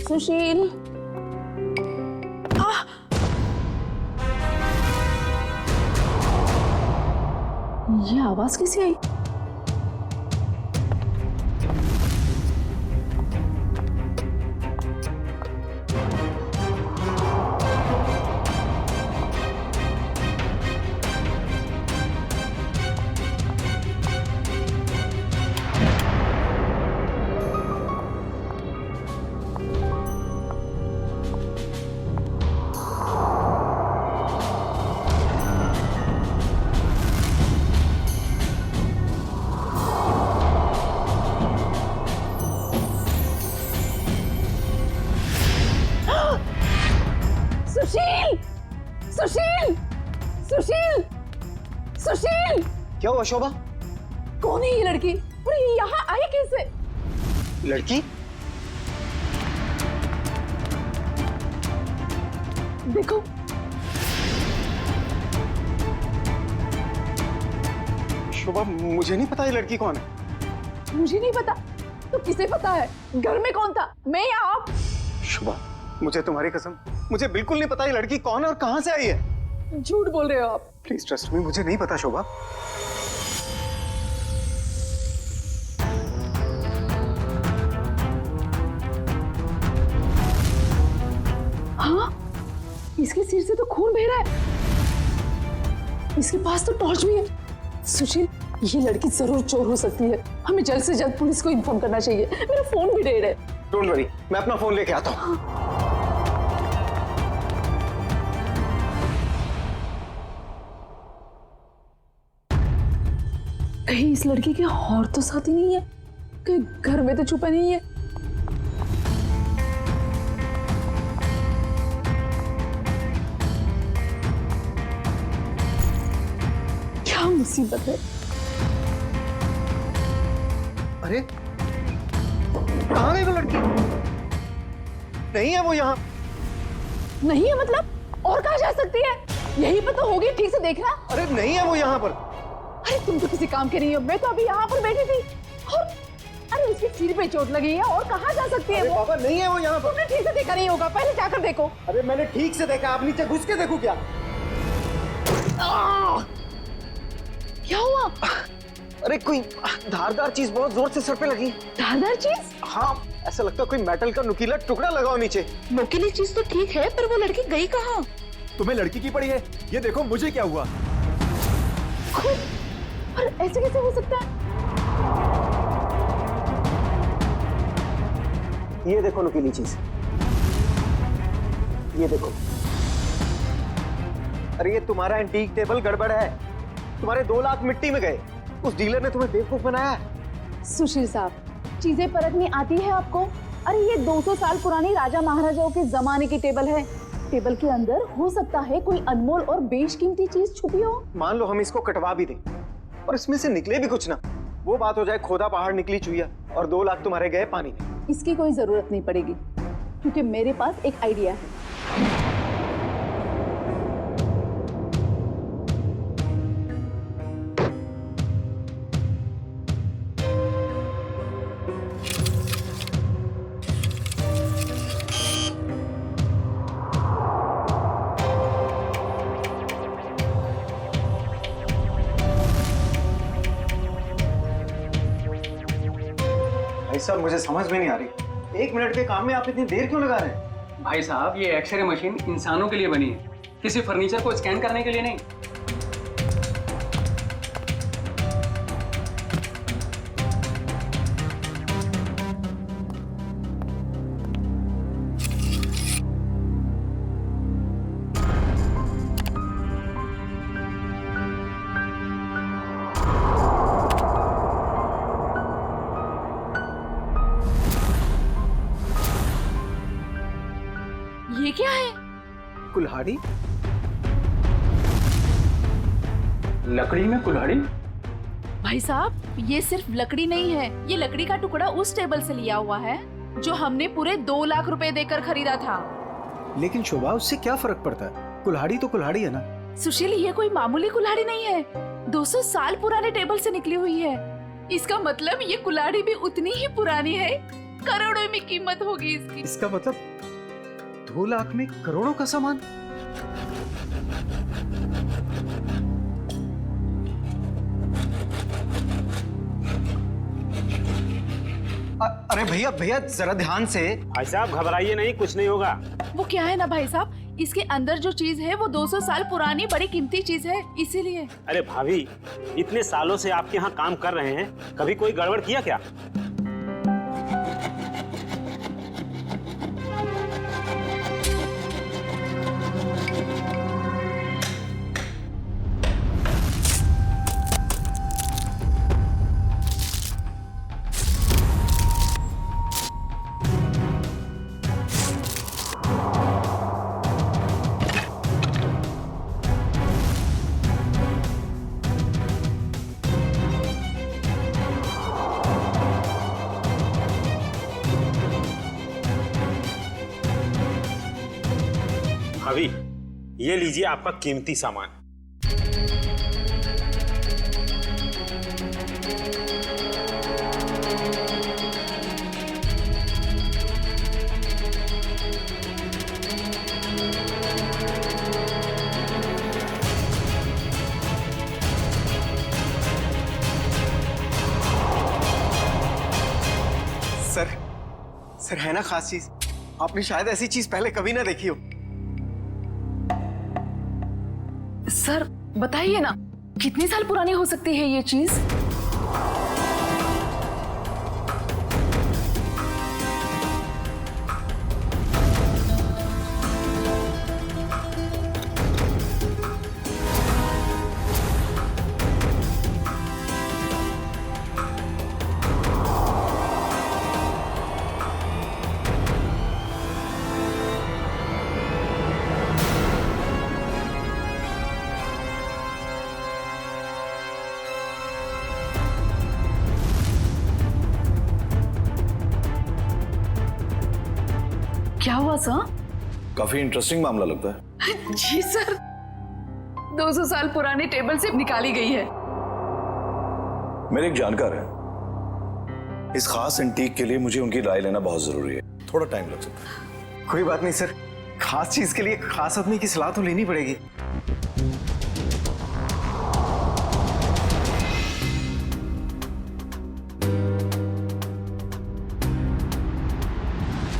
सुशील। ये आवाज कैसे आई? सुशील! सुशील! सुशील! सुशील! क्या हुआ शोभा? कौन है ये लड़की और ये यहाँ आई कैसे? लड़की? देखो, शोभा मुझे नहीं पता ये लड़की कौन है। मुझे नहीं पता तो किसे पता है? घर में कौन था, मैं या आप? शोभा मुझे तुम्हारी कसम, मुझे बिल्कुल नहीं पता ये लड़की कौन है और कहां से आई है। झूठ बोल रहे हो आप। प्लीज ट्रस्ट मी, मुझे नहीं पता शोभा। हाँ, इसके सिर से तो खून बह रहा है। इसके पास तो टॉर्च भी है। सुशील, ये लड़की जरूर चोर हो सकती है। हमें जल्द से जल्द पुलिस को इन्फॉर्म करना चाहिए। मेरा फोन भी डेड है। डोंट वरी, मैं अपना फोन लेके आता हूँ। कहीं इस लड़की के और तो साथी नहीं है? कहीं घर में तो छुपा नहीं है? क्या मुसीबत है? अरे कहाँ गई वो लड़की? नहीं है वो यहाँ। नहीं है मतलब? और कहाँ जा सकती है? यहीं पर तो होगी, ठीक से देखना। अरे नहीं है वो यहाँ पर। अरे तुम तो किसी काम के नहीं हो। मैं तो अभी यहाँ पर बैठी थी और अरे उसके सिर पे चोट लगी है। और कहाँ जा सकती है अरे वो? बाबा नहीं है वो यहाँ पर। तुमने ठीक से देखा नहीं होगा, पहले जाकर देखो। अरे मैंने ठीक से देखा, आप नीचे घुस के देखो क्या? क्या हुआ? अरे कोई धारदार चीज बहुत जोर से सर पे लगी। धारदार चीज? हाँ, ऐसा लगता है कोई मेटल का नुकीला टुकड़ा लगाओ नीचे। नुकीली चीज तो ठीक है, पर वो लड़की गई कहाँ? तुम्हें लड़की की पड़ी है? ये देखो मुझे क्या हुआ। और ऐसे कैसे हो सकता है? ये देखो नुकीली चीज, ये देखो। अरे ये तुम्हारा एंटीक टेबल गड़बड़ है। तुम्हारे 2 लाख मिट्टी में गए। उस डीलर ने तुम्हें बेवकूफ बनाया है। सुशील साहब, चीजें परखनी आती है आपको? अरे ये 200 साल पुरानी राजा महाराजाओं के जमाने की टेबल है। टेबल के अंदर हो सकता है कोई अनमोल और बेशकीमती चीज छुपी हो। मान लो हम इसको कटवा भी दें और इसमें से निकले भी कुछ ना, वो बात हो जाए खोदा पहाड़ निकली चुईया और 2 लाख तुम्हारे गए पानी में। इसकी कोई जरूरत नहीं पड़ेगी, क्योंकि मेरे पास एक आइडिया है। भाई साहब मुझे समझ में नहीं आ रही, 1 मिनट के काम में आप इतनी देर क्यों लगा रहे हैं? भाई साहब, ये एक्सरे मशीन इंसानों के लिए बनी है, किसी फर्नीचर को स्कैन करने के लिए नहीं। ये क्या है? कुल्हाड़ी? लकड़ी में कुल्हाड़ी? भाई साहब, ये सिर्फ लकड़ी नहीं है, ये लकड़ी का टुकड़ा उस टेबल से लिया हुआ है जो हमने पूरे 2 लाख रुपए देकर खरीदा था। लेकिन शोभा, उससे क्या फर्क पड़ता है? कुल्हाड़ी तो कुल्हाड़ी है ना। सुशील, ये कोई मामूली कुल्हाड़ी नहीं है, 200 साल पुराने टेबल से निकली हुई है। इसका मतलब ये कुल्हाड़ी भी उतनी ही पुरानी है करोड़ों में कीमत होगी इसकी। इसका मतलब 2 लाख में करोड़ों का सामान? अरे भैया भैया जरा ध्यान से। भाई साहब घबराइए नहीं, कुछ नहीं होगा। वो क्या है ना भाई साहब, इसके अंदर जो चीज है वो 200 साल पुरानी बड़ी कीमती चीज है, इसीलिए। अरे भाभी, इतने सालों से आपके यहाँ काम कर रहे हैं, कभी कोई गड़बड़ किया क्या? भाभी, ये लीजिए आपका कीमती सामान। सर है ना खास चीज। आपने शायद ऐसी चीज पहले कभी ना देखी हो। सर बताइए ना, कितने साल पुरानी हो सकती है ये चीज? क्या हुआ सर? काफी इंटरेस्टिंग मामला लगता है। जी सर, 200 साल पुरानी टेबल से निकाली गई है। मेरे एक जानकार है, इस खास एंटीक के लिए मुझे उनकी राय लेना बहुत जरूरी है। थोड़ा टाइम लग सकता है। कोई बात नहीं सर, खास चीज के लिए खास आदमी की सलाह तो लेनी पड़ेगी।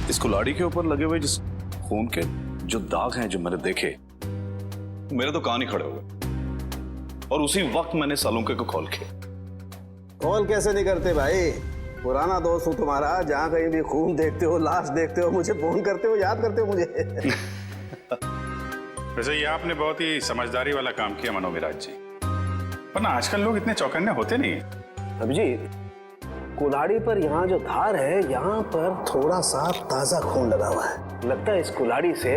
इस कुल्हाड़ी के ऊपर लगे हुए जिस खून के जो दाग हैं जो मैंने देखे, मेरे तो कान ही खड़े हो गए। और उसी वक्त मैंने सालुंके को कॉल किया। कॉल कैसे नहीं करते भाई, पुराना दोस्त हूँ तुम्हारा। जहाँ कहीं भी खून देखते हो, लाश देखते हो, मुझे फोन करते हो, याद करते हो मुझे। वैसे ये आपने बहुत ही समझदारी वाला काम किया मनोविराज जी, वरना आजकल लोग इतने चौकन्ने होते नहीं। अभिजीत, कुल्हाड़ी पर यहाँ जो धार है, यहाँ पर थोड़ा सा ताजा खून लगा हुआ है। लगता है इस कुल्हाड़ी से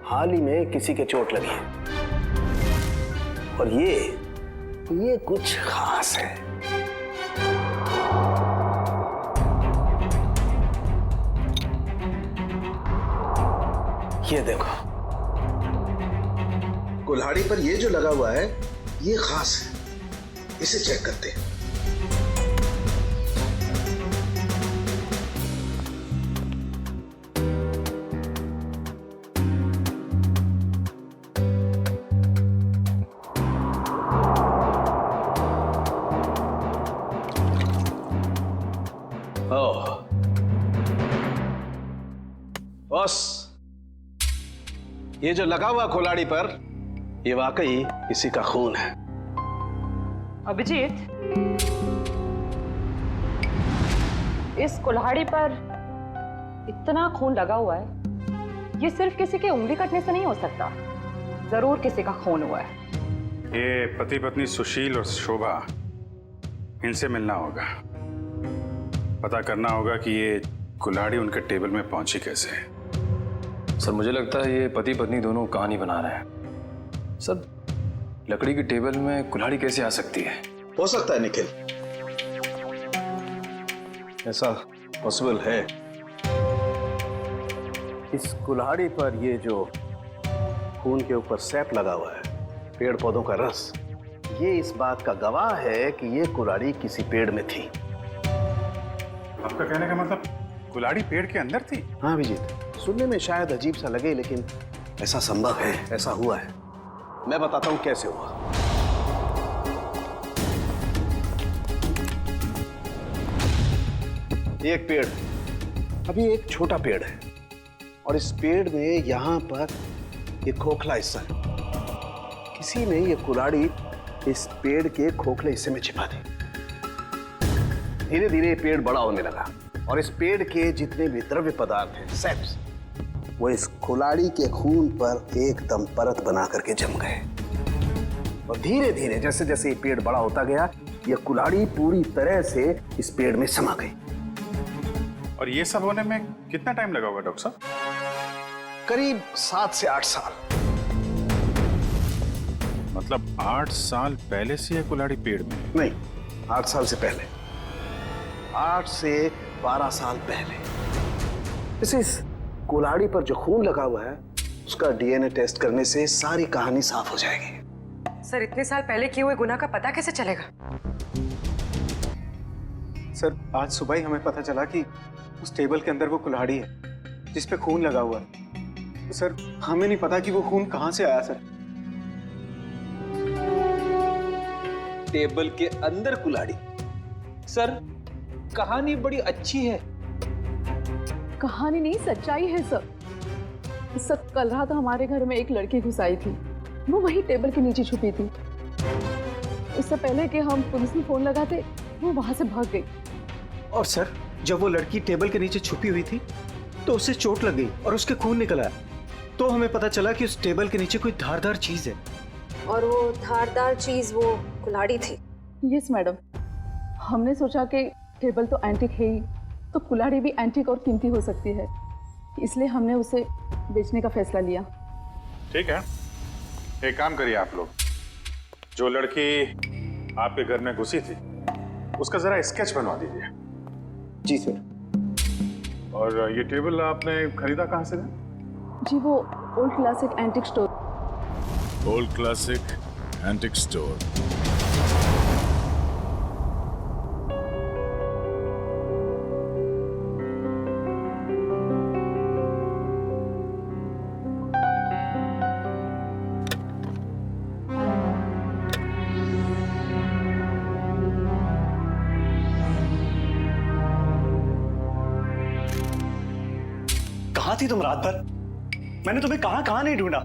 हाल ही में किसी के चोट लगी है। और ये कुछ खास है। ये देखो, कुल्हाड़ी पर ये जो लगा हुआ है ये खास है। इसे चेक करते हैं। बस, ये जो लगा हुआ कुल्हाड़ी पर, ये वाकई किसी का खून है। अभिजीत, इस कुल्हाड़ी पर इतना खून लगा हुआ है, ये सिर्फ किसी के उंगली कटने से नहीं हो सकता। जरूर किसी का खून हुआ है। ये पति पत्नी सुशील और शोभा, इनसे मिलना होगा, पता करना होगा कि ये कुल्हाड़ी उनके टेबल में पहुंची कैसे है। सर मुझे लगता है ये पति पत्नी दोनों कहानी बना रहे हैं। सर लकड़ी की टेबल में कुल्हाड़ी कैसे आ सकती है? हो सकता है निखिल, ऐसा पॉसिबल है। इस कुल्हाड़ी पर ये जो खून के ऊपर सैप लगा हुआ है, पेड़ पौधों का रस, ये इस बात का गवाह है कि ये कुल्हाड़ी किसी पेड़ में थी। आपका कहने का मतलब कुल्हाड़ी पेड़ के अंदर थी? हाँ अभिजीत, सुनने में शायद अजीब सा लगे लेकिन ऐसा संभव है, ऐसा हुआ है। मैं बताता हूं कैसे हुआ। ये एक पेड़ है, अभी एक छोटा पेड़ है और इस पेड़ में यहां पर एक खोखला हिस्सा है। किसी ने ये कुल्हाड़ी इस पेड़ के खोखले हिस्से में छिपा दी। धीरे धीरे ये पेड़ बड़ा होने लगा और इस पेड़ के जितने भी द्रव्य पदार्थ हैं, सेप्स, वो इस कुल्हाड़ी के खून पर एकदम परत बना करके जम गए। और धीरे धीरे जैसे जैसे ये पेड़ बड़ा होता गया, ये कुल्हाड़ी पूरी तरह से इस पेड़ में समा गई। और ये सब होने में कितना टाइम लगा होगा डॉक्टर साहब? करीब 7 से 8 साल। मतलब 8 साल पहले से ये कुल्हाड़ी पेड़ में? नहीं, 8 साल से पहले, 8 से 12 साल पहले। इस कुल्हाड़ी पर जो खून लगा हुआ है उसका डीएनए टेस्ट करने से सारी कहानी साफ हो जाएगी। सर, इतने साल पहले किए हुए गुनाह का पता कैसे चलेगा? सर, आज सुबह ही हमें पता चला कि उस टेबल के अंदर वो कुल्हाड़ी है जिस पे खून लगा हुआ है। तो सर, हमें नहीं पता कि वो खून कहां से आया सर। टेबल के अंदर कुल्हाड़ी? सर, कहानी बड़ी अच्छी है। कहानी नहीं, सच्चाई है सर। सर, कल रात हमारे घर में एक लड़की घुस आई थी। वो वही टेबल के नीचे छुपी थी। उससे पहले कि हम पुलिस में फोन लगाते, वो वहां से भाग गई। और सर, जब वो लड़की टेबल के नीचे छुपी हुई थी तो उसे चोट लग गई और उसके खून निकल आया। तो हमें पता चला कि उस टेबल के नीचे कोई धारदार चीज है। और वो धारदार चीज वो कुल्हाड़ी थी। यस मैडम, हमने सोचा कि टेबल तो एंटीक है ही, तो कुल्हाड़ी भी एंटीक और कीमती हो सकती है, इसलिए हमने उसे बेचने का फैसला लिया। ठीक है, एक काम करिए आप लोग, जो लड़की आपके घर में घुसी थी उसका जरा स्केच बनवा दीजिए। जी सर। और ये टेबल आपने खरीदा कहाँ से? जी, वो old classic antique store. Old classic antique store. कहाँ थी तुम रात भर? मैंने तुम्हें कहाँ कहाँ नहीं ढूंढा।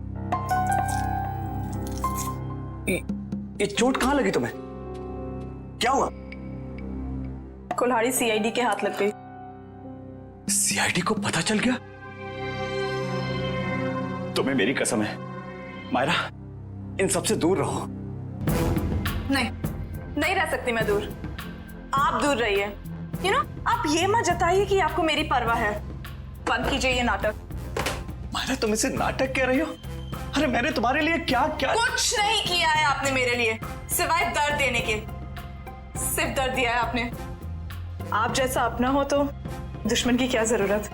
ये चोट कहाँ लगी तुम्हें? क्या हुआ? कुल्हाड़ी सीआईडी के हाथ लग गई। सीआईडी को पता चल गया? तुम्हें मेरी कसम है मायरा, इन सबसे दूर रहो। नहीं, नहीं रह सकती मैं दूर। आप दूर रहिए। आप ये मत जताइए कि आपको मेरी परवाह है। बंद कीजिए ये नाटक। मायरा, तुम इसे नाटक कह रही हो? अरे मैंने तुम्हारे लिए क्या क्या कुछ नहीं किया है आपने मेरे लिए, सिवाय दर्द देने के। सिर्फ दर्द दिया है आपने। आप जैसा अपना हो तो दुश्मन की क्या जरूरत।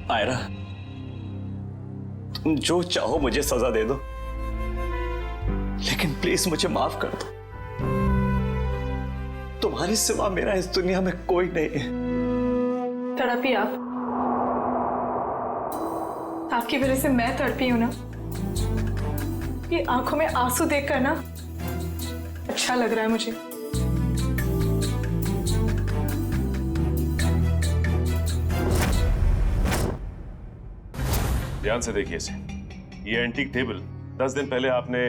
मायरा, तुम जो चाहो मुझे सजा दे दो, लेकिन प्लीज मुझे माफ कर दो। तुम्हारे सिवा मेरा इस दुनिया में कोई नहीं है। तड़पी आप। आपकी वजह से मैं तड़पी हूं ना। ये आंखों में आंसू देखकर ना अच्छा लग रहा है मुझे। ध्यान से देखिए इसे। ये एंटीक टेबल 10 दिन पहले आपने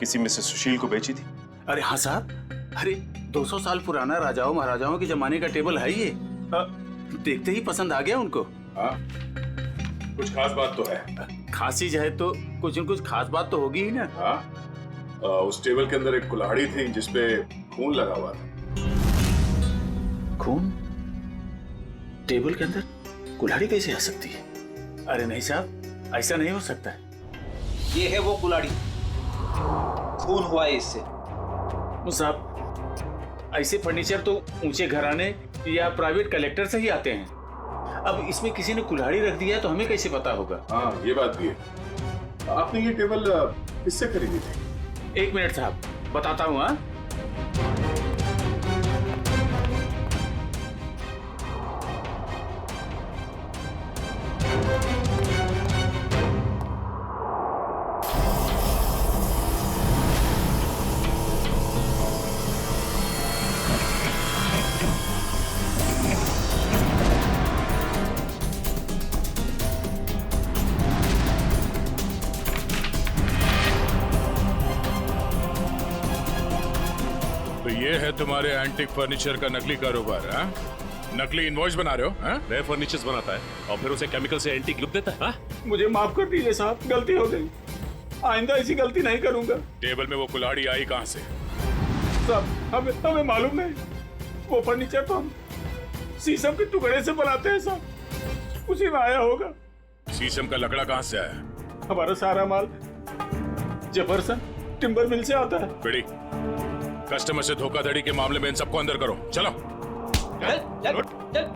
किसी मिसेस सुशील को बेची थी। अरे हाँ साहब, अरे 200 साल पुराना राजाओं महाराजाओं के जमाने का टेबल है ये। देखते ही पसंद आ गया उनको। हाँ, कुछ खास बात तो है। खास चीज है तो कुछ न कुछ खास बात तो होगी ही ना। हाँ, उस टेबल के अंदर एक कुल्हाड़ी थी जिसपे खून लगा हुआ था। खून? टेबल के अंदर कुल्हाड़ी कैसे आ सकती है? अरे नहीं साहब, ऐसा नहीं हो सकता है। ये है वो कुल्हाड़ी, खून हुआ है इससे। साहब, ऐसे फर्नीचर तो ऊंचे घराने या प्राइवेट कलेक्टर से ही आते हैं। अब इसमें किसी ने कुल्हाड़ी रख दिया तो हमें कैसे पता होगा? हाँ, ये बात भी है। आपने ये टेबल किससे खरीदी थी? 1 मिनट साहब, बताता हूँ। ये है तुम्हारे एंटिक फर्नीचर का नकली कारोबार, हाँ? नकली इनवॉइस बना रहे हो, हाँ? नए फर्नीचर्स बनाता है और फिर उसे केमिकल से एंटीक लुक देता है, हाँ? मुझे माफ कर दीजिए साहब, गलती हो गई। आइंदा ऐसी गलती नहीं करूंगा। टेबल में वो कुल्हाड़ी आई कहाँ से? साहब हमें मालूम नहीं। वो फर्नीचर तो हम शीशम के टुकड़े से बनाते हैं साहब, उसी में आया होगा। शीशम का लकड़ा कहाँ से आया? हमारा सारा माल जेफरसन टिम्बर मिल से आता है। बेड़ी, कस्टमर से धोखाधड़ी के मामले में इन सबको अंदर करो। चलो। चल।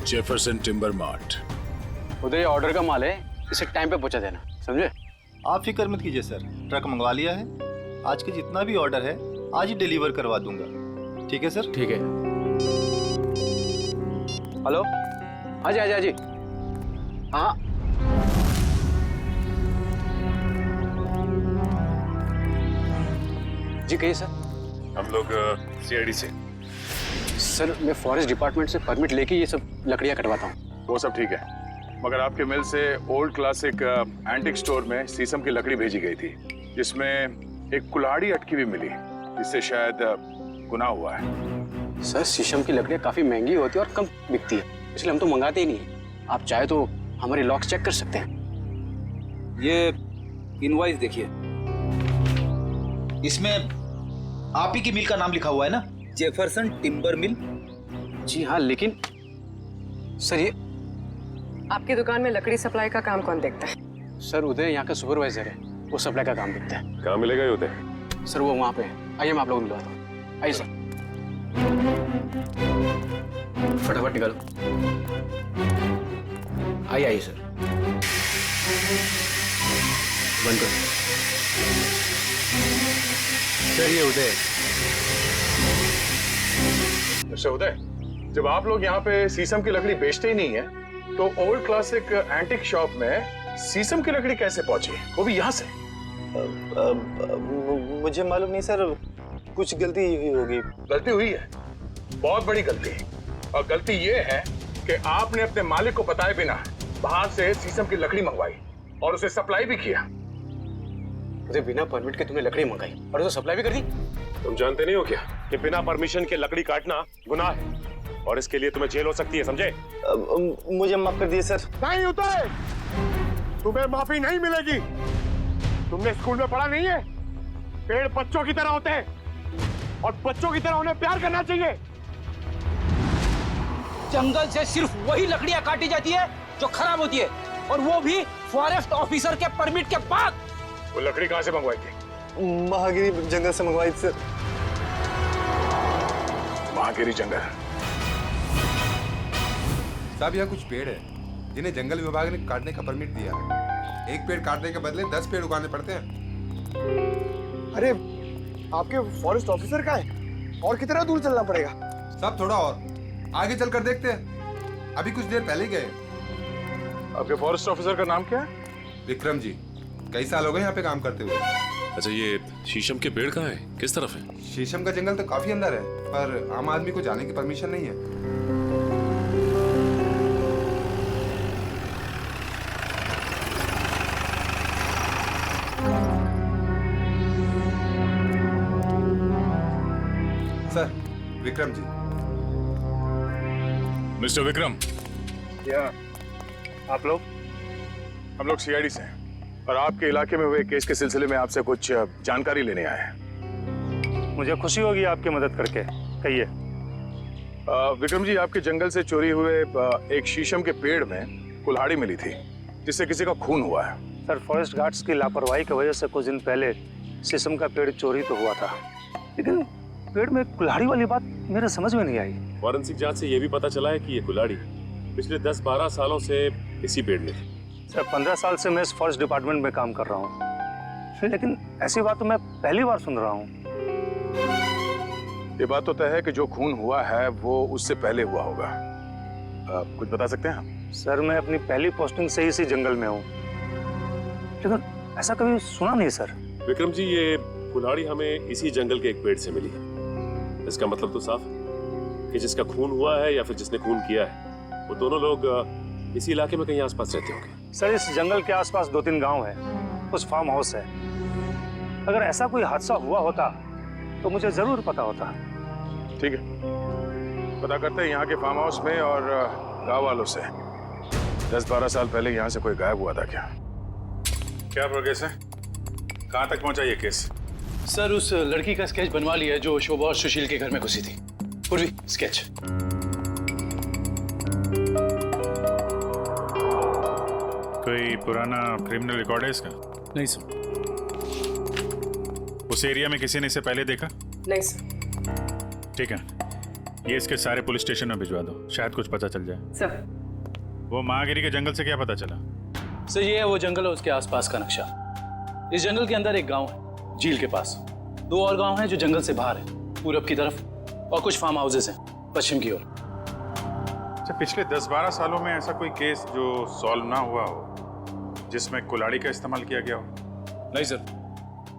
Jefferson timber mart. उधर ऑर्डर का माल है, इसे टाइम पे पहुंचा देना, समझे? आप फिक्र मत कीजिए सर, ट्रक मंगवा लिया है। आज के जितना भी ऑर्डर है आज ही डिलीवर करवा दूंगा। ठीक है सर? ठीक है। हेलो, हाँ जी। हाँ जी, कहिए सर। हम लोग सीआईडी से। सर मैं फॉरेस्ट डिपार्टमेंट से परमिट लेके ये सब लकड़ियाँ कटवाता हूँ। वो सब ठीक है, मगर आपके मिल से ओल्ड क्लासिक एंटिक स्टोर में शीशम की लकड़ी भेजी गई थी, जिसमें एक कुल्हाड़ी अटकी हुई मिली, जिससे शायद गुनाह हुआ है। सर शीशम की लकड़ियाँ काफी महंगी होती है और कम बिकती है, इसलिए हम तो मंगाते ही नहीं है। आप चाहे तो हमारे लॉक्स चेक कर सकते हैं। ये इनवॉइस देखिए, इसमें आप ही की मिल का नाम लिखा हुआ है ना, जेफरसन टिम्बर मिल। जी हाँ, लेकिन सर ये आपकी दुकान में लकड़ी सप्लाई का काम कौन देखता है? सर उदय यहाँ का सुपरवाइजर है, वो सप्लाई का काम देखता है। कहाँ मिलेगा ये उदय? सर वो वहाँ पे है, आइए मैं आप लोगों को मिलवाता हूँ। आइए सर, फटाफट निकालो। आइए सर, बंद करो। सर ये उदय। अच्छा उदय, जब आप लोग यहाँ पे शीशम की लकड़ी बेचते ही नहीं है, तो ओल्ड क्लासिक एंटिक शॉप में शीशम की लकड़ी कैसे पहुंची, वो भी यहाँ से? मुझे मालूम नहीं सर, कुछ गलती हुई होगी। गलती हुई है, बहुत बड़ी गलती, और गलती ये है कि आपने अपने मालिक को बताए बिना बाहर से शीशम की लकड़ी मंगवाई और उसे सप्लाई भी किया। मुझे बिना परमिट के तुमने लकड़ी मंगाई और उसे सप्लाई भी कर दी। तुम जानते नहीं हो क्या कि बिना परमिशन के लकड़ी काटना गुनाह है और इसके लिए तुम्हें जेल हो सकती है, समझे? मुझे माफ कर दिए सर। नहीं उदय, तुम्हें माफी नहीं मिलेगी। तुमने स्कूल में पढ़ा नहीं है, पेड़ बच्चों की तरह होते हैं और बच्चों की तरह उन्हें प्यार करना चाहिए। जंगल से सिर्फ वही लकड़ियां काटी जाती है जो खराब होती है, और वो भी फॉरेस्ट ऑफिसर के परमिट के बाद। वो लकड़ी कहाँ से मंगवाई थी? महागिरी जंगल से मंगवाई थी सर। महागिरी जंगल? साहब यहाँ कुछ पेड़ है जिन्हें जंगल विभाग ने काटने का परमिट दिया है। एक पेड़ काटने के बदले 10 पेड़ उगाने पड़ते हैं। अरे आपके फॉरेस्ट ऑफिसर का है, और कितना दूर चलना पड़ेगा? साहब थोड़ा और आगे चलकर देखते हैं, अभी कुछ देर पहले ही गए। आपके फॉरेस्ट ऑफिसर का नाम क्या है? विक्रम जी, कई साल हो गए यहाँ पे काम करते हुए। अच्छा ये शीशम के पेड़ कहाँ है, किस तरफ है? शीशम का जंगल तो काफी अंदर है, पर आम आदमी को जाने की परमिशन नहीं है। सर, विक्रम जी। मिस्टर विक्रम। क्या आप लोग? हम लोग सीआईडी से हैं और आपके इलाके में हुए केस के सिलसिले में आपसे कुछ जानकारी लेने आए हैं। मुझे खुशी होगी आपकी मदद करके, कहिए। विक्रम जी, आपके जंगल से चोरी हुए एक शीशम के पेड़ में कुल्हाड़ी मिली थी, जिससे किसी का खून हुआ है। सर, फॉरेस्ट गार्ड्स की लापरवाही की वजह से कुछ दिन पहले शीशम का पेड़ चोरी तो हुआ था, लेकिन पेड़ में कुल्हाड़ी वाली बात मेरे समझ में नहीं आई। फॉरेंसिक जांच से यह भी पता चला है कि ये कुल्हाड़ी पिछले 10-12 सालों से इसी पेड़ में थी। सर, 15 साल से मैं इस फॉरेस्ट डिपार्टमेंट में काम कर रहा हूँ, लेकिन ऐसी बात तो मैं पहली बार सुन रहा हूँ। ये बात तो तय है कि जो खून हुआ है वो उससे पहले हुआ होगा। कुछ बता सकते हैं? सर, मैं अपनी पहली पोस्टिंग से इसी जंगल में हूँ, लेकिन ऐसा कभी सुना नहीं सर। विक्रम जी, ये कुल्हाड़ी हमें इसी जंगल के एक पेड़ से मिली है। इसका मतलब तो साफ है कि जिसका खून हुआ है या फिर जिसने खून किया है, वो दोनों लोग इसी इलाके में कहीं आसपास रहते होंगे। सर, इस जंगल के आसपास 2-3 गांव है, कुछ फार्म हाउस है, अगर ऐसा कोई हादसा हुआ होता तो मुझे जरूर पता होता। ठीक है, पता करते हैं यहाँ के फार्म हाउस में और गांव वालों से। 10-12 साल पहले यहाँ से कोई गायब हुआ था क्या? क्या प्रोग्रेस है? कहाँ तक पहुँचा ये केस? सर उस लड़की का स्केच बनवा लिया है जो शोभा और सुशील के घर में घुसी थी। पूर्वी स्केच। कोई पुराना क्रिमिनल रिकॉर्ड है इसका? नहीं सर। उस एरिया में किसी ने इसे पहले देखा? नहीं सर। ठीक है, ये इसके सारे पुलिस स्टेशन में भिजवा दो, शायद कुछ पता चल जाए। सर वो महागिरी के जंगल से क्या पता चला? सर ये है वो जंगल और उसके आसपास का नक्शा। इस जंगल के अंदर एक गांव है झील के पास, 2 और गांव हैं जो जंगल से बाहर है पूरब की तरफ, और कुछ फार्म हाउसेस हैं पश्चिम की ओर। अच्छा, पिछले 10-12 सालों में ऐसा कोई केस जो सॉल्व ना हुआ हो जिसमें कुल्हाड़ी का इस्तेमाल किया गया हो? नहीं सर,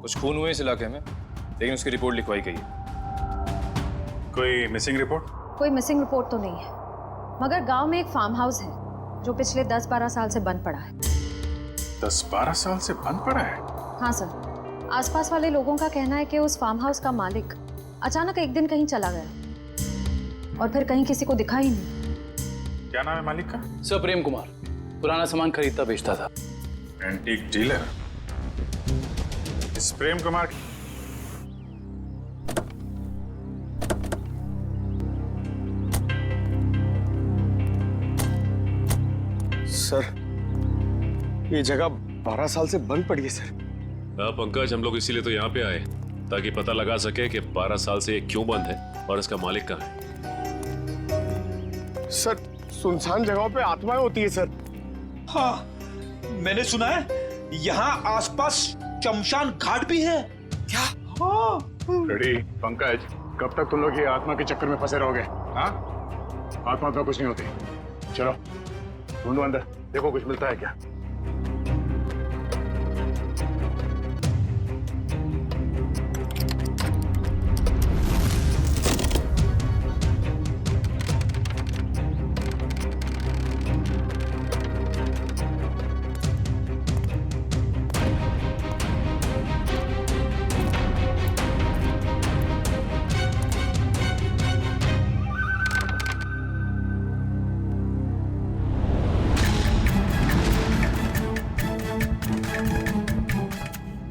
कुछ खून हुए इस इलाके में, लेकिन उसकी रिपोर्ट लिखवाई गई है। कोई मिसिंग रिपोर्ट? कोई मिसिंग रिपोर्ट तो नहीं है, मगर गांव में एक फार्म हाउस है जो पिछले 10-12 साल से बंद पड़ा है। 10-12 साल से बंद पड़ा है? हाँ सर, आसपास वाले लोगों का कहना है कि उस फार्म हाउस का मालिक अचानक एक दिन कहीं चला गया और फिर कहीं किसी को दिखा ही नहीं। क्या नाम है मालिक का? सर प्रेम कुमार, पुराना सामान खरीदता बेचता था। Antique dealer? इस प्रेम कुमार की सर, ये जगह 12 साल से बंद पड़ी है सर। हाँ पंकज, हम लोग इसीलिए तो यहाँ पे आए ताकि पता लगा सके कि 12 साल से ये क्यों बंद है और इसका मालिक कहाँ है। सर, सुनसान जगहों पे आत्माएं होती है सर। हाँ, मैंने सुना है यहाँ आसपास शमशान घाट भी है। क्या? हाँ। रेडी पंकज, कब तक तुम लोग ये आत्मा के चक्कर में फंसे रहोगे? हाँ, आत्मा तो कुछ नहीं होती। चलो ढूंढो अंदर, देखो कुछ मिलता है क्या।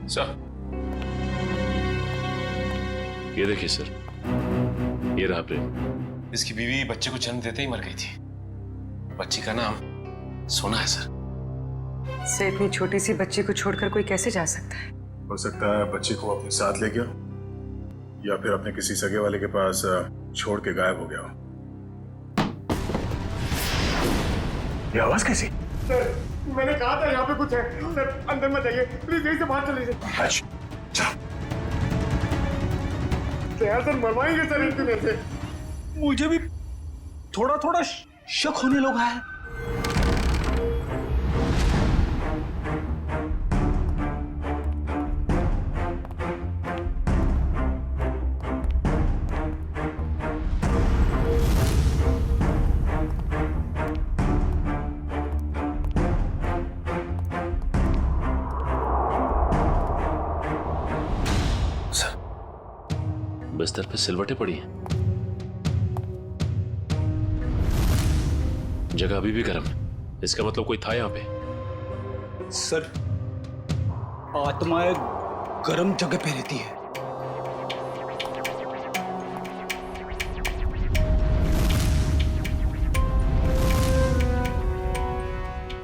सर, ये देखिए सर, ये रहा प्रेम। इसकी बीवी बच्चे को जन्म देते ही मर गई थी। बच्ची का नाम सोना है सर। से इतनी छोटी सी बच्ची को छोड़कर कोई कैसे जा सकता है? हो सकता है बच्ची को अपने साथ ले गया या फिर अपने किसी सगे वाले के पास छोड़ के गायब हो गया हो। ये आवाज कैसी? सर, मैंने कहा था यहाँ पे कुछ है। सर, अंदर मत जाइए प्लीज, यहीं से बाहर चले जाइए। अच्छा, क्या सर, मरवाएंगे सर इनकी वजह से। मुझे भी थोड़ा थोड़ा शक होने लगा है। बिस्तर पे सिलवटें पड़ी हैं। जगह अभी भी गर्म है, इसका मतलब कोई था यहाँ पे। सर, आत्माएं गर्म जगह पे रहती है।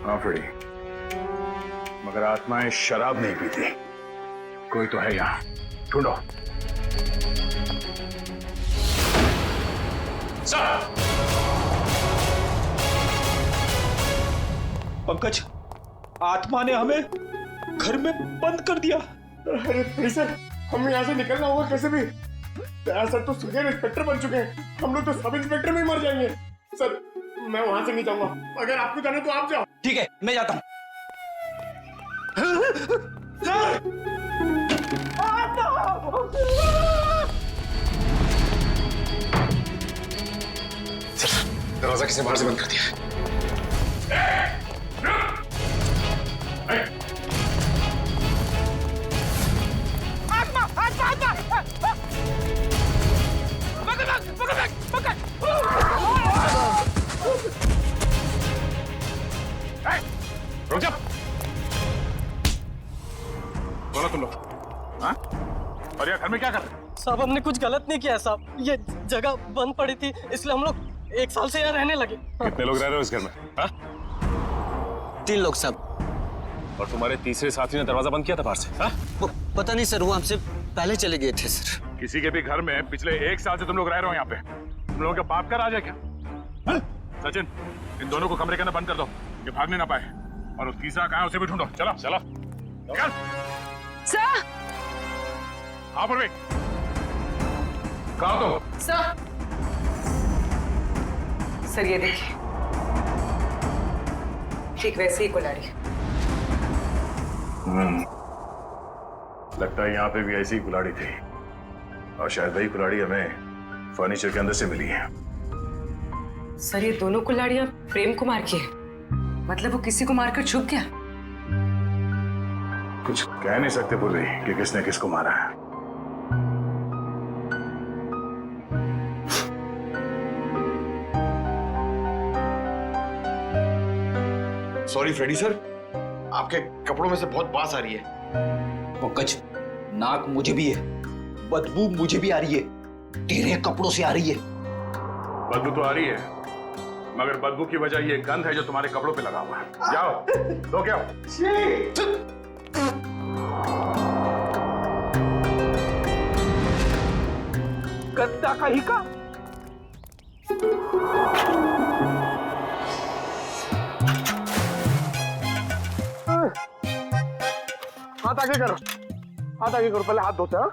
हाँ फ्रेडी, मगर आत्माएं शराब नहीं पीती। कोई तो है यहाँ, ढूंढो। पंकज, आत्मा ने हमें घर में बंद कर दिया। अरे सर, हमें यहाँ से निकलना होगा कैसे भी। सर तो सीनियर इंस्पेक्टर बन चुके हैं, हम लोग तो सब इंस्पेक्टर में ही मर जाएंगे। सर, मैं वहां से नहीं जाऊंगा, अगर आपको जाना तो आप जाओ। ठीक है, मैं जाता हूँ। दरवाजा किसने बाहर से बंद कर दिया है? रुक जा। बोलो तुम लोग, हाँ? और यार घर में क्या कर रहे हो? साहब हमने कुछ गलत नहीं किया साहब, ये जगह बंद पड़ी थी इसलिए हम लोग 1 साल से यहाँ रहने लगे। कितने लोग रह रहे हो इस घर में? हाँ? 3 लोग साहब। और तुम्हारे तीसरे साथी ने दरवाजा बंद किया था बाहर से? हाँ? वो पता नहीं सर, वो हमसे पहले चले गए थे सर। किसी के भी घर में पिछले 1 साल से तुम लोग रह रहे हो यहाँ पे, तुम लोगों का बाप का राज है क्या? हाँ? सचिन, इन दोनों को कमरे के अंदर बंद कर दो, ये भागने ना पाए। और वो तीसरा कहाँ है उसे भी ढूंढो। चलो चलो चल। सर। हाँ पूर्वी, कहाँ हो तुम? सर ये देखिए, ठीक वैसे ही कुल्हाड़ी। लगता है यहाँ पे भी ऐसी कुल्हाड़ी थी, और शायद वही कुल्हाड़ी हमें फर्नीचर के अंदर से मिली है। सर ये दोनों कुल्हाड़ियां प्रेम कुमार की है, मतलब वो किसी को मारकर छुप गया। कुछ कह नहीं सकते पूर्वी कि किसने किसको मारा है। सॉरी फ्रेडी सर, आपके कपड़ों में से बहुत बास आ रही है। पंकज, नाक मुझे भी है, बदबू मुझे भी आ रही है, तेरे कपड़ों से आ रही है। बदबू तो आ रही है, मगर बदबू की वजह ये गंध है जो तुम्हारे कपड़ों पे लगा हुआ है। जाओ धो के आओ। गद्दा का ही का हाथ आगे करो, हाथ आगे करो, पहले हाथ धोते हैं।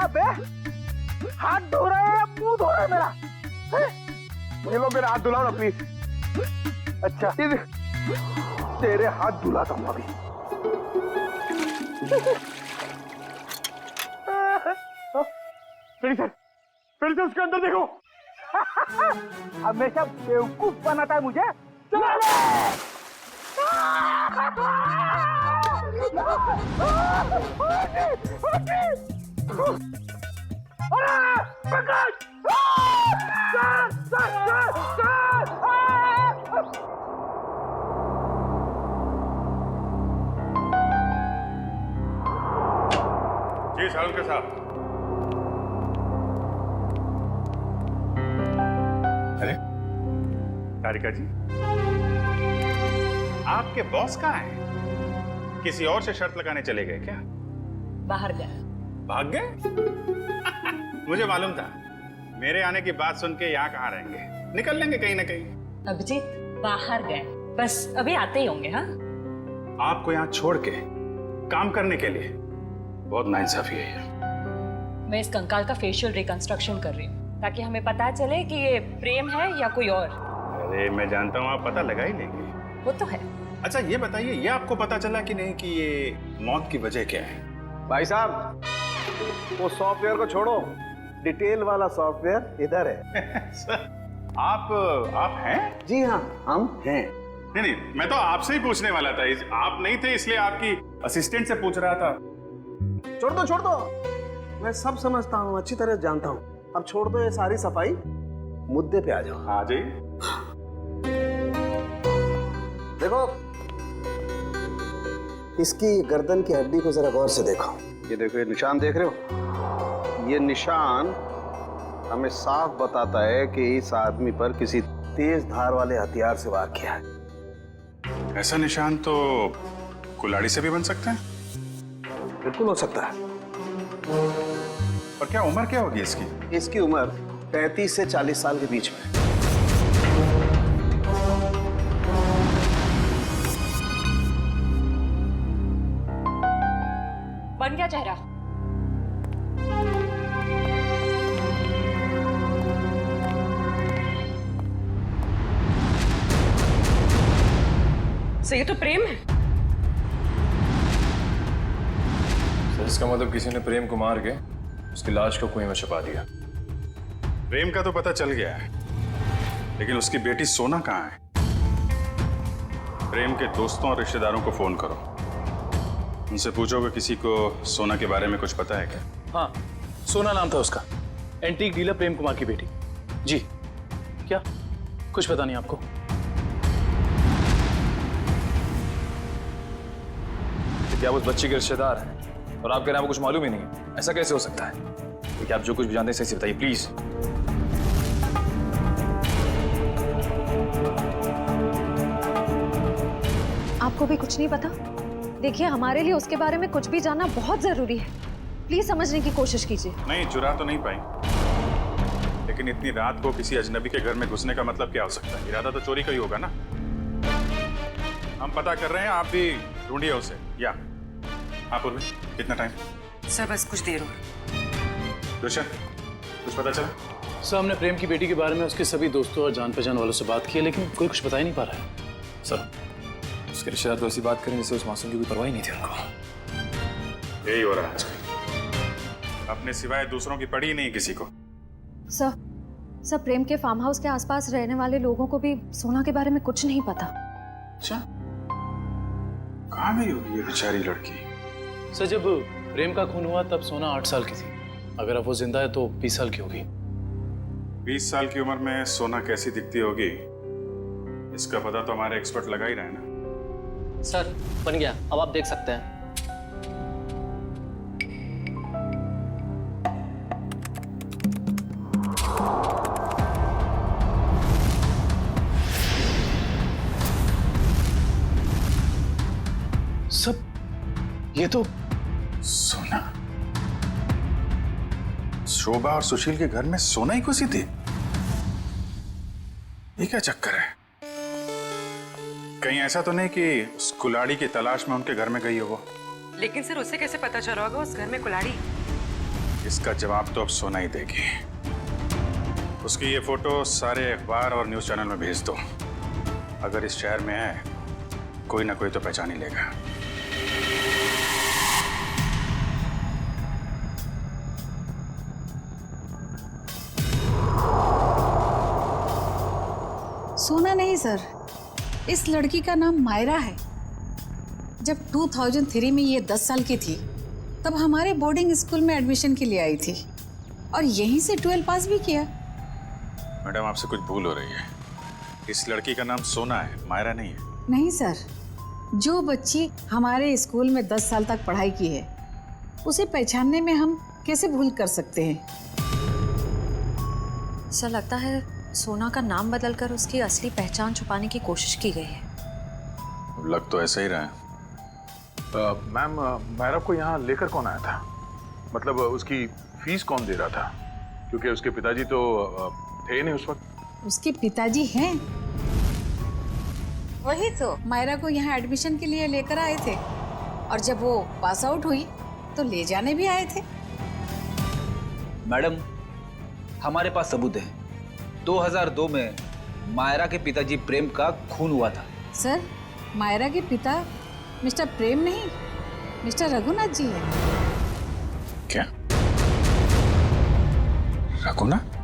अबे हाथ धो रहे हैं, मुंह धो रहा है मेरा। ये लो मेरा हाथ धुलाओ ना प्लीज। अच्छा तेरे हाथ धुलाता हूँ अभी। फिर से उसके अंदर देखो। हमेशा बेवकूफ बनाता है मुझे। चलो जी सालुंके साहब। अरे तारिका जी, आपके बॉस कहाँ हैं? किसी और से शर्त लगाने चले गए क्या? बाहर गए। भाग गए? मुझे मालूम था, मेरे आने की बात सुन के यहाँ कहाँ रहेंगे, निकल लेंगे कहीं ना कहीं। अभिजीत बाहर गए, बस अभी आते ही होंगे। हाँ, आपको यहाँ छोड़ के काम करने के लिए बहुत नाइंसाफी है ये। मैं इस कंकाल का फेशियल रिकंस्ट्रक्शन कर रही हूँ ताकि हमें पता चले कि ये प्रेम है या कोई और। अरे मैं जानता हूँ आप पता लगा ही लेंगे। वो तो है। अच्छा ये बताइए, ये आपको पता चला कि नहीं कि ये मौत की वजह क्या है? भाई साहब वो सॉफ्टवेयर को छोड़ो, डिटेल वाला सॉफ्टवेयर इधर है। सर आप हैं? जी हाँ हम हैं। नहीं, मैं तो आपसे ही पूछने वाला था। आप नहीं थे इसलिए आपकी असिस्टेंट से पूछ रहा था। छोड़ दो, मैं सब समझता हूँ, अच्छी तरह जानता हूँ। अब छोड़ दो ये सारी सफाई, मुद्दे पे आ जाओ। हाँ जी। देखो इसकी गर्दन की हड्डी को जरा गौर से देखो। ये देखो, ये निशान देख रहे हो? ये निशान हमें साफ बताता है कि इस आदमी पर किसी तेज धार वाले हथियार से वार किया है। ऐसा निशान तो कुल्हाड़ी से भी बन सकता है? बिल्कुल हो सकता है। और क्या उम्र क्या होगी इसकी? इसकी उम्र 35 से 40 साल के बीच में। बन गया चेहरा? सर ये तो प्रेम है। सर इसका मतलब किसी ने प्रेम को मार के उसकी लाश को कुएं में छुपा दिया। प्रेम का तो पता चल गया है, लेकिन उसकी बेटी सोना कहाँ है? प्रेम के दोस्तों और रिश्तेदारों को फोन करो, उनसे पूछो कि किसी को सोना के बारे में कुछ पता है क्या? हाँ, सोना नाम था उसका, एंटीक डीलर प्रेम कुमार की बेटी। जी क्या कुछ पता नहीं आपको? क्या उस बच्चे के रिश्तेदार हैं और आप कह रहे हैं आपको कुछ मालूम ही नहीं है? ऐसा कैसे हो सकता है? क्योंकि आप जो कुछ भी जानते हैं सही से बताइए प्लीज। आपको भी कुछ नहीं पता? देखिए, हमारे लिए उसके बारे में कुछ भी जानना बहुत जरूरी है। प्लीज समझने की कोशिश कीजिए। नहीं, चुरा तो नहीं पाई, लेकिन इतनी रात को किसी अजनबी के घर में घुसने का मतलब क्या हो सकता है? इरादा तो चोरी का ही होगा ना। हम पता कर रहे हैं, आप भी ढूंढिए उसे। या हाँ पूर्वी, कितना टाइम? सर बस कुछ देर और। रोशन, कुछ पता चला? सर हमने प्रेम की बेटी के बारे में उसके सभी दोस्तों और जान पहचान वालों से बात की है, लेकिन कोई कुछ बता ही नहीं पा रहा है। सर उसके रिश्तेदार तो ऐसी बात करें जैसे उस मासूम की कोई परवाह ही नहीं थी उनको। यही हो रहा है आजकल, अपने सिवाय दूसरों की पड़ी ही नहीं किसी को। सर प्रेम के फार्म हाउस के आसपास रहने वाले लोगों को भी सोना के बारे में कुछ नहीं पता। अच्छा, कहाँ गई होगी ये बेचारी लड़की? सर जब प्रेम का खून हुआ तब सोना 8 साल की थी। अगर अब वो जिंदा है तो 20 साल की होगी। 20 साल की उम्र में सोना कैसी दिखती होगी, इसका पता तो हमारे एक्सपर्ट लगा ही रहे ना। सर बन गया, अब आप देख सकते हैं। सब ये तो सोना, शोभा और सुशील के घर में सोना ही घुसी थी। ये क्या चक्कर है? कहीं ऐसा तो नहीं कि उस कुल्हाड़ी की तलाश में उनके घर में गई हो वो? लेकिन सर उसे कैसे पता चला होगा उस घर में कुल्हाड़ी? इसका जवाब तो अब सोना ही देगी। उसकी ये फोटो सारे अखबार और न्यूज चैनल में भेज दो। अगर इस शहर में है कोई ना कोई तो पहचान ही लेगा। सोना नहीं सर, इस लड़की का नाम मायरा है। जब 2003 में ये 10 साल की थी तब हमारे बोर्डिंग स्कूल में एडमिशन के लिए आई थी और यहीं से 12 पास भी किया। मैडम आपसे कुछ भूल हो रही है। इस लड़की का नाम सोना है, मायरा नहीं है। नहीं सर, जो बच्ची हमारे स्कूल में 10 साल तक पढ़ाई की है उसे पहचानने में हम कैसे भूल कर सकते हैं? सर लगता है सोना का नाम बदलकर उसकी असली पहचान छुपाने की कोशिश की गई है। लग तो ऐसा ही रहा है। मैम, मायरा को यहाँ लेकर कौन आया था? मतलब उसकी फीस कौन दे रहा था? क्योंकि उसके पिताजी तो थे नहीं उस वक्त। उसके पिताजी हैं, वही तो मायरा को यहाँ एडमिशन के लिए लेकर आए थे और जब वो पास आउट हुई तो ले जाने भी आए थे। मैडम हमारे पास सबूत है। 2002 में मायरा के पिताजी प्रेम का खून हुआ था। सर मायरा के पिता मिस्टर प्रेम नहीं, मिस्टर रघुनाथ जी हैं। क्या? रघुनाथ?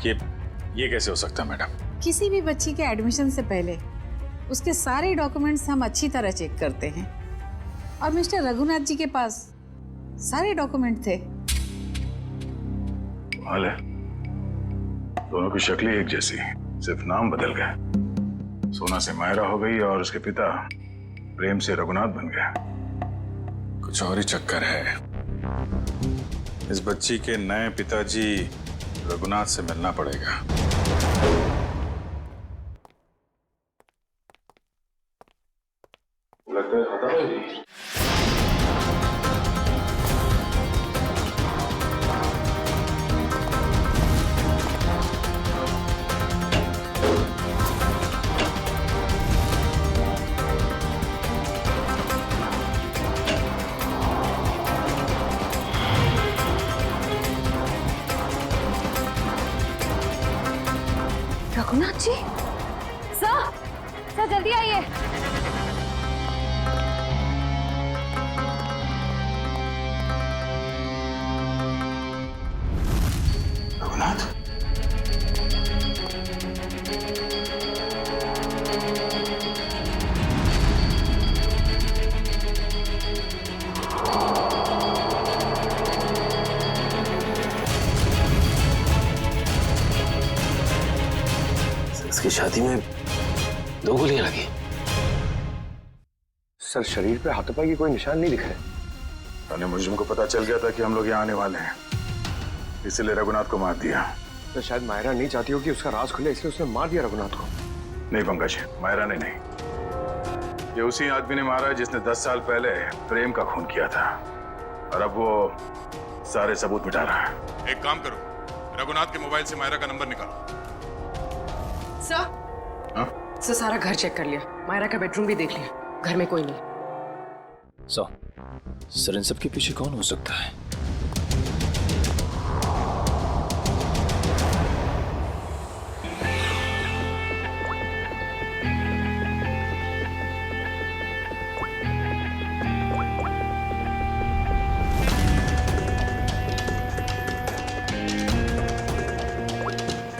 ये कैसे हो सकता है मैडम? किसी भी बच्ची के एडमिशन से पहले उसके सारे डॉक्यूमेंट्स हम अच्छी तरह चेक करते हैं और मिस्टर रघुनाथ जी के पास सारे डॉक्यूमेंट थे। हाल है, दोनों की शक्लें एक जैसी, सिर्फ नाम बदल गया। सोना से मायरा हो गई और उसके पिता प्रेम से रघुनाथ बन गया। कुछ और ही चक्कर है। इस बच्ची के नए पिताजी रघुनाथ से मिलना पड़ेगा। लगता है खत्म हो गई। रघुनाथ जी, सर जल्दी आइए। रघुनाथ? इसकी छाती में 2 गोलियां लगी। सर शरीर पे हाथों पाई की कोई निशान नहीं दिख रहे। मुझको पता चल गया था कि हम लोग यहाँ आने वाले हैं, इसलिए रघुनाथ को मार दिया। तो शायद मायरा नहीं चाहती हो कि उसका राज खुले, इसलिए उसने मार दिया रघुनाथ को। नहीं पंकज, मायरा ने नहीं, ये उसी आदमी ने मारा है जिसने 10 साल पहले प्रेम का खून किया था, और अब वो सारे सबूत मिटा रहा है। एक काम करो, रघुनाथ के मोबाइल से मायरा का नंबर निकालो। सर सारा घर चेक कर लिया, मायरा का बेडरूम भी देख लिया, घर में कोई नहीं। सर इन सब के पीछे कौन हो सकता है?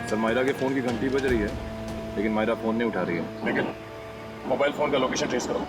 सर मायरा के फोन की घंटी बज रही है, लेकिन मायरा फोन नहीं उठा रही है। लेकिन मोबाइल फोन का लोकेशन ट्रेस करो।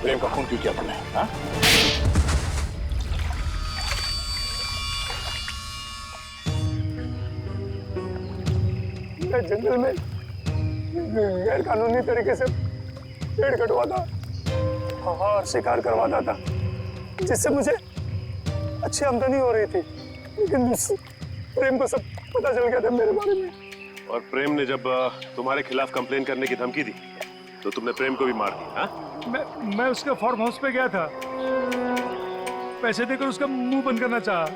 प्रेम का खून क्यों किया तुमने? हाँ? मैं जंगल में गैर कानूनी तरीके से पेड़ कटवाता और शिकार करवाता था, जिससे मुझे अच्छी आमदनी हो रही थी। लेकिन प्रेम को सब पता चल गया था मेरे बारे में। और प्रेम ने जब तुम्हारे खिलाफ कंप्लेन करने की धमकी दी तो तुमने प्रेम को भी मार दिया। मैं उसके फार्म हाउस पे गया था, पैसे देकर उसका मुंह बंद करना चाहा,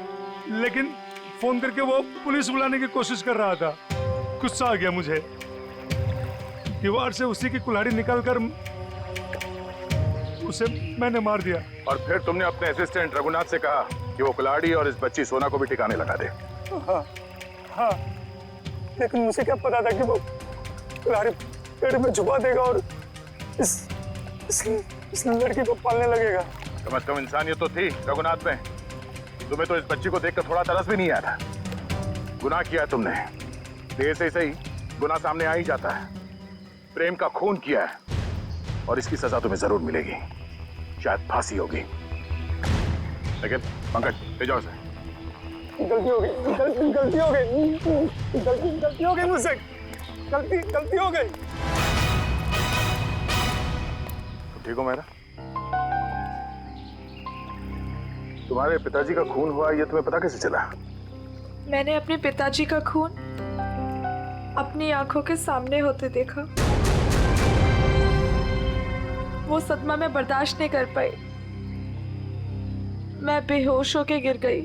लेकिन फोन करके वो पुलिस बुलाने की कोशिश कर रहा था। गुस्सा आ गया मुझे, दीवार से उसी की कुल्हाड़ी निकालकर उसे मैंने मार दिया। और फिर तुमने अपने असिस्टेंट रघुनाथ से कहा कि वो कुल्हाड़ी और इस बच्ची सोना को भी ठिकाने लगा दे। हाँ, लेकिन मुझे क्या पता था कि वो कुल्हाड़ी पेड़ में छुपा देगा और इस लड़की को पालने लगेगा। कम से कम इंसानियत तो थी रघुनाथ में। तुम्हें तो इस बच्ची को देखकर थोड़ा तरस भी नहीं आया था। गुनाह किया है तुमने, देर से सही गुनाह सामने आ ही जाता है। प्रेम का खून किया है और इसकी सजा तुम्हें जरूर मिलेगी, शायद फांसी होगी। लेकिन पंकज ले जाओ इसे। गलती हो गई, गलती हो गई, गलती हो गई मुझसे, गलती हो गई। ठीक हो मेरा? तुम्हारे पिताजी का खून हुआ ये तुम्हें पता कैसे चला? मैंने अपने पिताजी का खून अपनी आंखों के सामने होते देखा। वो सदमा मैं बर्दाश्त नहीं कर पाई, मैं बेहोश होके गिर गई।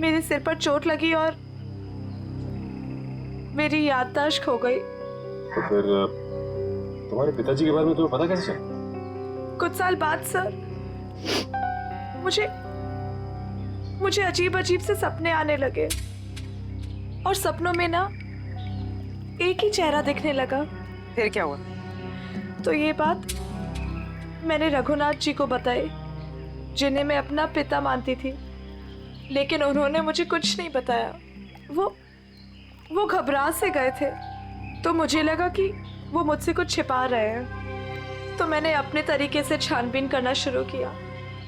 मेरे सिर पर चोट लगी और मेरी याददाश्त खो गई। तो फिर तुम्हारे पिताजी के बारे में तुम्हें पता कैसे चला? कुछ साल बाद सर, मुझे अजीब अजीब से सपने आने लगे और सपनों में ना एक ही चेहरा दिखने लगा। फिर क्या हुआ? तो ये बात मैंने रघुनाथ जी को बताई, जिन्हें मैं अपना पिता मानती थी, लेकिन उन्होंने मुझे कुछ नहीं बताया। वो घबरा से गए थे, तो मुझे लगा कि वो मुझसे कुछ छिपा रहे हैं। तो मैंने अपने तरीके से छानबीन करना शुरू किया।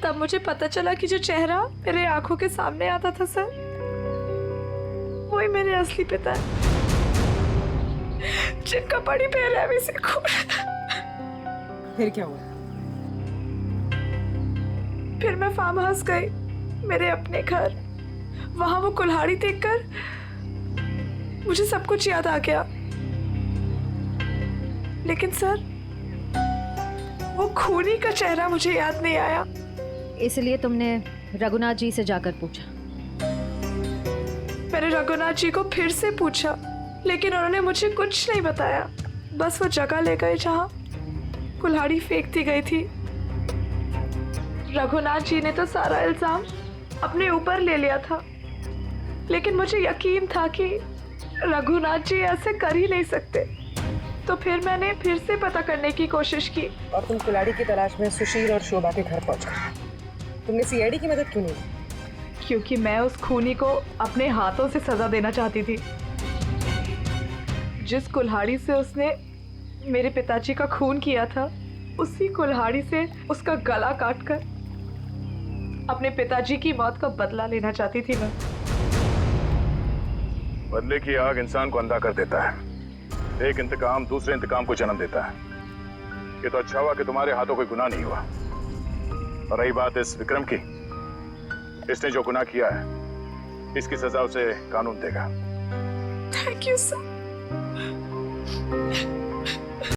तब मुझे पता चला कि जो चेहरा मेरे आंखों के सामने आता था सर, वही मेरे असली पिता है। जिनका बड़ी बेरहमी से खून। फिर क्या हुआ? फिर मैं फार्म हाउस गई, मेरे अपने घर। वहां वो कुल्हाड़ी देखकर मुझे सब कुछ याद आ गया। लेकिन सर, वो खूनी का चेहरा मुझे याद नहीं आया। इसलिए तुमने रघुनाथ जी से जाकर पूछा? मैंने रघुनाथ जी को फिर से पूछा, लेकिन उन्होंने मुझे कुछ नहीं बताया। बस वो जगह ले गए जहां कुल्हाड़ी फेंक दी गई थी। रघुनाथ जी ने तो सारा इल्जाम अपने ऊपर ले लिया था, लेकिन मुझे यकीन था कि रघुनाथ जी ऐसे कर ही नहीं सकते। तो फिर मैंने फिर से पता करने की कोशिश की। और तुम कुल्हाड़ी की तलाश में सुशील और शोभा के घर पहुंचे। तुमने सीआईडी की मदद क्यों नहीं? क्योंकि मैं उस खूनी को अपने हाथों से सजा देना चाहती थी। जिस कुल्हाड़ी से उसने मेरे पिताजी का खून किया था, उसी कुल्हाड़ी से उसका गला काटकर अपने पिताजी की मौत का बदला लेना चाहती थी मैं। बदले की आग इंसान को अंधा कर देता है। एक इंतकाम दूसरे इंतकाम को जन्म देता है। ये तो अच्छा हुआ कि तुम्हारे हाथों कोई गुनाह नहीं हुआ। और रही बात इस विक्रम की, इसने जो गुनाह किया है, इसकी सजा उसे कानून देगा। Thank you sir.